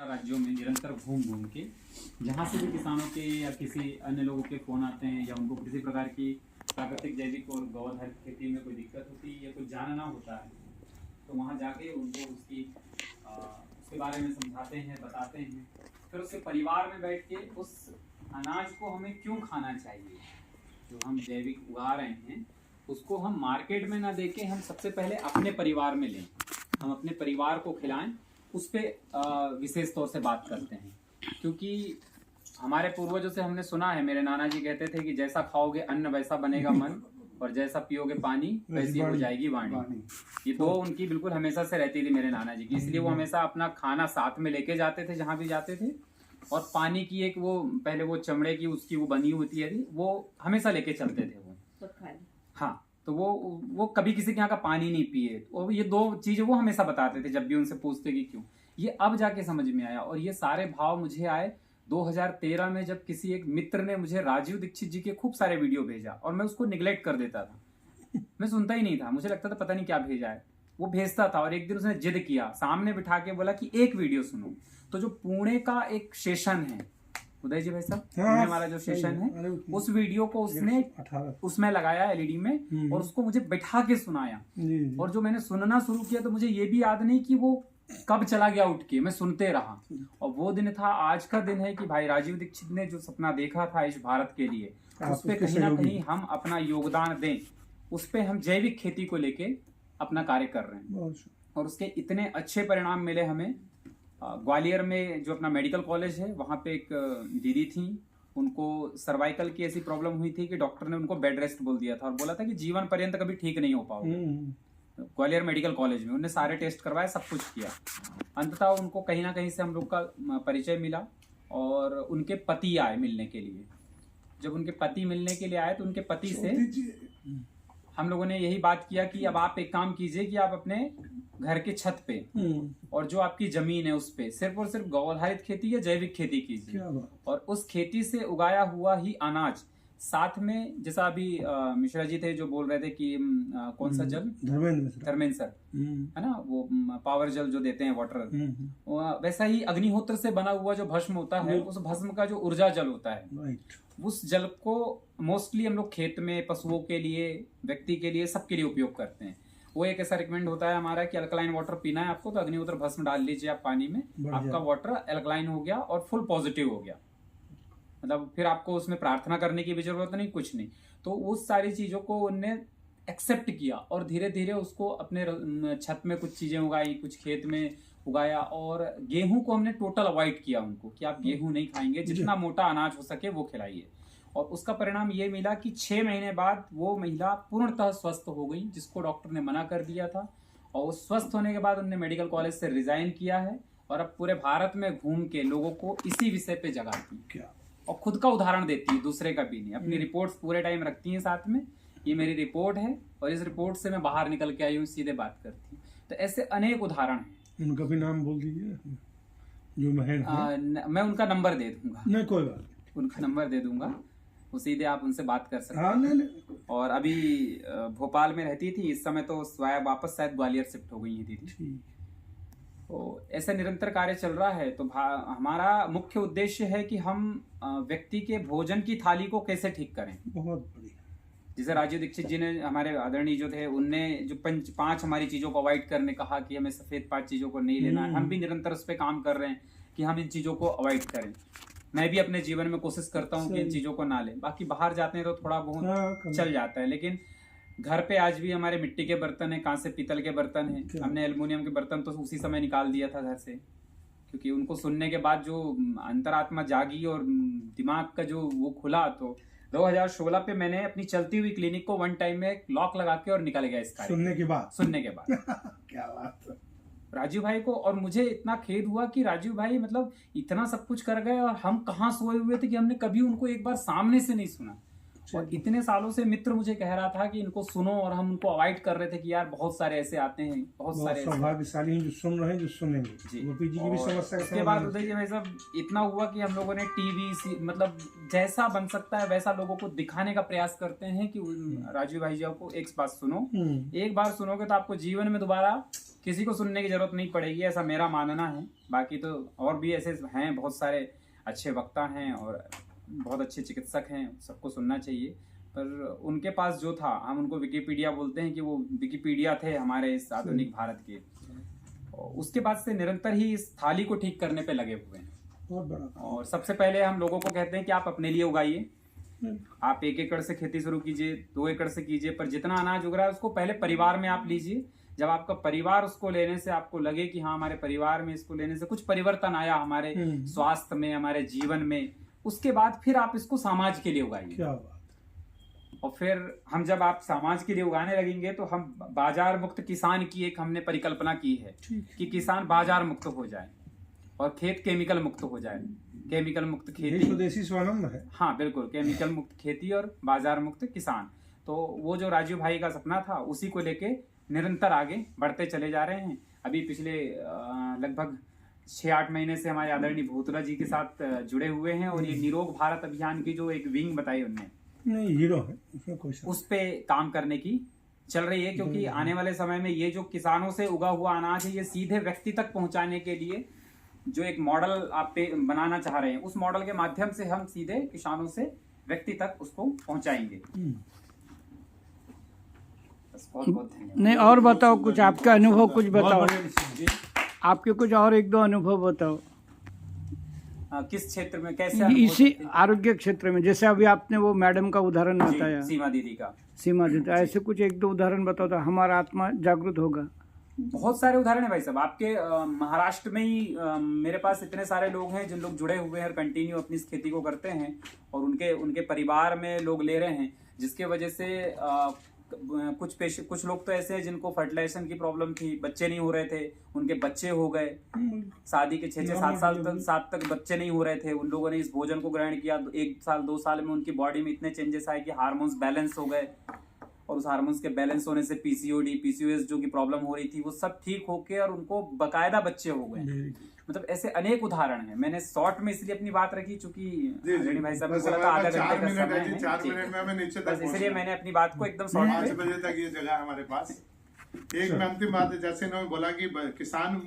राज्यों में निरंतर घूम घूम के जहाँ से भी किसानों के या किसी अन्य लोगों के फ़ोन आते हैं या उनको किसी प्रकार की प्राकृतिक जैविक और गौआधारित खेती में कोई दिक्कत होती है या कुछ जानना होता है तो वहाँ जाके उनको उसके बारे में समझाते हैं, बताते हैं। फिर उसके परिवार में बैठ के उस अनाज को हमें क्यों खाना चाहिए, जो हम जैविक उगा रहे हैं उसको हम मार्केट में ना देके हम सबसे पहले अपने परिवार में लें, हम अपने परिवार को खिलाएं, उस पर विशेष तौर से बात करते हैं। क्योंकि हमारे पूर्वजों से हमने सुना है, मेरे नाना जी कहते थे कि जैसा खाओगे अन्न वैसा बनेगा मन और जैसा पियोगे पानी वैसी हो जाएगी वाणी। ये तो उनकी बिल्कुल हमेशा से रहती थी मेरे नाना जी की, इसलिए वो हमेशा अपना खाना साथ में लेके जाते थे जहाँ भी जाते थे। और पानी की एक वो पहले वो चमड़े की उसकी वो बनी होती है वो हमेशा लेके चलते थे वो। हाँ, तो वो कभी किसी के यहाँ का पानी नहीं पिए। और ये दो चीजें वो हमेशा बताते थे जब भी उनसे पूछते कि क्यों। ये अब जाके समझ में आया और ये सारे भाव मुझे आए 2013 में, जब किसी एक मित्र ने मुझे राजीव दीक्षित जी के खूब सारे वीडियो भेजा और मैं उसको निगलेक्ट कर देता था, मैं सुनता ही नहीं था, मुझे लगता था पता नहीं क्या भेजा है। वो भेजता था और एक दिन उसने जिद किया, सामने बिठा के बोला कि एक वीडियो सुनो। तो जो पुणे का एक सेशन है, उदय जी भाई साहब, पुणे वाला जो सेशन है, उस वीडियो को उसने उसमें लगाया एलईडी में और उसको मुझे बैठा के सुनाया। और जो मैंने सुनना शुरू किया तो मुझे ये भी याद नहीं कि वो कब चला गया उठ के, मैं सुनते रहा। और वो दिन था, आज का दिन है कि भाई राजीव दीक्षित ने जो सपना देखा था इस भारत के लिए, उस पे कहीं ना कहीं हम अपना योगदान दें, उस पे हम जैविक खेती को लेके अपना कार्य कर रहे हैं। और उसके इतने अच्छे परिणाम मिले हमें। ग्वालियर में जो अपना मेडिकल कॉलेज है, वहाँ पे एक दीदी थी, उनको सर्वाइकल की ऐसी प्रॉब्लम हुई थी कि डॉक्टर ने उनको बेड रेस्ट बोल दिया था और बोला था कि जीवन पर्यंत कभी ठीक नहीं हो पाओगे। ग्वालियर मेडिकल कॉलेज में उन्होंने सारे टेस्ट करवाए, सब कुछ किया। अंततः उनको कहीं ना कहीं से हम लोग का परिचय मिला और उनके पति आए मिलने के लिए। जब उनके पति मिलने के लिए आए तो उनके पति से हम लोगों ने यही बात किया कि अब आप एक काम कीजिए कि आप अपने घर के छत पे और जो आपकी जमीन है उस पे सिर्फ और सिर्फ गौआधारित खेती या जैविक खेती कीजिए और उस खेती से उगाया हुआ ही अनाज साथ में, जैसा अभी मिश्रा जी थे जो बोल रहे थे कि कौन सा जल, धर्मेंद्र सर है ना, वो पावर जल जो देते हैं वाटर, वैसा ही अग्निहोत्र से बना हुआ जो भस्म होता है, उस भस्म का जो ऊर्जा जल होता है, उस जल को मोस्टली हम लोग खेत में पशुओं के लिए, व्यक्ति के लिए, सबके लिए उपयोग करते हैं। वो एक ऐसा रिकमेंड होता है हमारा कि अल्कलाइन वाटर पीना है आपको तो अग्निहोत्र भस्म डाल लीजिए आप पानी में, आपका वाटर अल्कलाइन हो गया और फुल पॉजिटिव हो गया। मतलब फिर आपको उसमें प्रार्थना करने की भी जरूरत नहीं, कुछ नहीं। तो उस सारी चीजों को उनने एक्सेप्ट किया और धीरे धीरे उसको अपने छत में कुछ चीजें उगाई, कुछ खेत में उगाया। और गेहूं को हमने टोटल अवॉइड किया उनको कि आप गेहूं नहीं खाएंगे, जितना मोटा अनाज हो सके वो खिलाइए। और उसका परिणाम ये मिला कि 6 महीने बाद वो महिला पूर्णतः स्वस्थ हो गई, जिसको डॉक्टर ने मना कर दिया था। और स्वस्थ होने के बाद उन्होंने मेडिकल कॉलेज से रिजाइन किया है और अब पूरे भारत में घूम के लोगों को इसी विषय पे जगाती है और खुद का उदाहरण देती है, दूसरे का भी नहीं। अपनी रिपोर्ट्स पूरे टाइम रखती हैं साथ में, ये मेरी रिपोर्ट है और इस रिपोर्ट से मैं बाहर निकल के आई हूँ, सीधे बात करती हूँ। तो ऐसे अनेक उदाहरण हैं। उनका भी नाम बोल दीजिए जो मैं उनका नंबर दे दूंगा। नहीं कोई बात, उनका नंबर दे दूंगा, वो सीधे आप उनसे बात कर सकते हैं। नहीं। और अभी भोपाल में रहती थी, इस समय तो वापस शायद ग्वालियर शिफ्ट हो गई है दीदी। तो ऐसा निरंतर कार्य चल रहा है। तो हमारा मुख्य उद्देश्य है कि हम व्यक्ति के भोजन की थाली को कैसे ठीक करें। बहुत बढ़िया। जैसे राजीव दीक्षित जी ने, हमारे आदरणीय जो थे, उनने जो 5 हमारी चीजों को अवॉइड करने कहा कि हमें सफेद 5 चीजों को नहीं लेना है। हम भी निरंतर उस पर काम कर रहे हैं कि हम इन चीजों को अवॉइड करें। मैं भी अपने जीवन में कोशिश करता हूँ कि इन चीजों को ना लें। बाकी बाहर जाते हैं तो थोड़ा बहुत चल जाता है, लेकिन घर पे आज भी हमारे मिट्टी के बर्तन है, कांसे पीतल के बर्तन है। हमने एल्युमिनियम के बर्तन तो उसी समय निकाल दिया था घर से, क्योंकि उनको सुनने के बाद जो अंतरात्मा जागी और दिमाग का जो वो खुला। तो 2016 पे मैंने अपनी चलती हुई क्लिनिक को वन टाइम में लॉक लगा के और निकल गया इस सुनने के बाद क्या बात है राजीव भाई को। और मुझे इतना खेद हुआ कि राजीव भाई मतलब इतना सब कुछ कर गए और हम कहाँ सोए हुए थे कि हमने कभी उनको एक बार सामने से नहीं सुना। और इतने सालों से मित्र मुझे कह रहा था कि इनको सुनो, और हम उनको अवॉइड कर रहे थे कि यार बहुत सारे ऐसे आते हैं, बहुत सारे ऐसे। सौभाग्यशाली हैं जो सुन रहे हैं, जो सुनेंगे। जी। गोपी जी की भी और समस्या उसके बाद उदय जी भाई साहब इतना हुआ कि हम लोगों ने टीवी मतलब जैसा बन सकता है वैसा लोगों को दिखाने का प्रयास करते हैं कि राजू भाई जी आपको एक बात सुनो, एक बार सुनोगे तो आपको जीवन में दोबारा किसी को सुनने की जरूरत नहीं पड़ेगी, ऐसा मेरा मानना है। बाकी तो और भी ऐसे हैं, बहुत सारे अच्छे वक्ता हैं और बहुत अच्छे चिकित्सक हैं, सबको सुनना चाहिए। पर उनके पास जो था, हम उनको विकिपीडिया बोलते हैं कि वो विकिपीडिया थे हमारे इस आधुनिक भारत के। उसके बाद से निरंतर ही इस थाली को ठीक करने पे लगे हुए हैं। बहुत बड़ा। और सबसे पहले हम लोगों को कहते हैं कि आप अपने लिए उगाइए, आप 1 एकड़ से खेती शुरू कीजिए, 2 एकड़ से कीजिए, पर जितना अनाज उग रहा है उसको पहले परिवार में आप लीजिए। जब आपका परिवार उसको लेने से आपको लगे कि हाँ हमारे परिवार में इसको लेने से कुछ परिवर्तन आया हमारे स्वास्थ्य में, हमारे जीवन में, उसके बाद फिर आप इसको समाज के लिए उगाइए। क्या बात। और फिर हम जब आप समाज के लिए उगाने लगेंगे तो हम बाजार मुक्त किसान की एक हमने परिकल्पना की है कि किसान बाजार मुक्त हो जाए और खेत केमिकल मुक्त हो जाए। केमिकल मुक्त खेती, स्वदेशी स्वावलंबन है। हाँ बिल्कुल, केमिकल मुक्त खेती और बाजार मुक्त किसान। तो वो जो राजू भाई का सपना था उसी को लेके निरंतर आगे बढ़ते चले जा रहे हैं। अभी पिछले लगभग 6-8 महीने से हमारे आदरणीय भूतरा जी के साथ जुड़े हुए हैं, और ये निरोग भारत अभियान की जो एक विंग बताई उनने, नहीं हीरो है उसमें कोई उस पे काम करने की चल रही है। क्योंकि आने वाले समय में ये जो किसानों से उगा हुआ अनाज है ये सीधे व्यक्ति तक पहुंचाने के लिए जो एक मॉडल आप पे बनाना चाह रहे हैं, उस मॉडल के माध्यम से हम सीधे किसानों से व्यक्ति तक उसको पहुंचाएंगे। बहुत बहुत धन्यवाद। नहीं और बताओ कुछ आपका अनुभव, कुछ बताओ आपके कुछ और 1-2 अनुभव बताओ। किस क्षेत्र में, कैसे अनुभव इसी करते हैं? आरोग्य क्षेत्र में, जैसे अभी आपने वो मैडम का उदाहरण जी, बताया, सीमा दीदी का। सीमा जी, ऐसे कुछ 1-2 उदाहरण बताओ तो हमारा आत्मा जागृत होगा। बहुत सारे उदाहरण है भाई साहब आपके। महाराष्ट्र में ही मेरे पास इतने सारे लोग हैं जिन लोग जुड़े हुए हैं और कंटिन्यू अपनी इस खेती को करते हैं, और उनके परिवार में लोग ले रहे हैं, जिसके वजह से कुछ लोग तो ऐसे हैं जिनको फर्टिलाइजेशन की प्रॉब्लम थी, बच्चे नहीं हो रहे थे, उनके बच्चे हो गए। शादी के 6-7 साल तक बच्चे नहीं हो रहे थे, उन लोगों ने इस भोजन को ग्रहण किया, 1 साल 2 साल में उनकी बॉडी में इतने चेंजेस आए कि हार्मोन्स बैलेंस हो गए, और उस हार्मोन्स के बैलेंस होने से पीसीओडी, पीसीओएस जो की प्रॉब्लम हो रही थी वो सब ठीक होके और उनको बकायदा बच्चे हो गए। मतलब ऐसे अनेक उदाहरण हैं। मैंने शॉर्ट में इसलिए अपनी बात रखी चूंकि भाई साहब को लगा आधा घंटे का समय है, 4 मिनट में हमें नीचे तक, इसलिए मैंने अपनी बात को एकदम शॉर्ट 5 बजे तक ये जगह हमारे पास। एक में अंतिम बात है, जैसे इन्होंने बोला कि किसान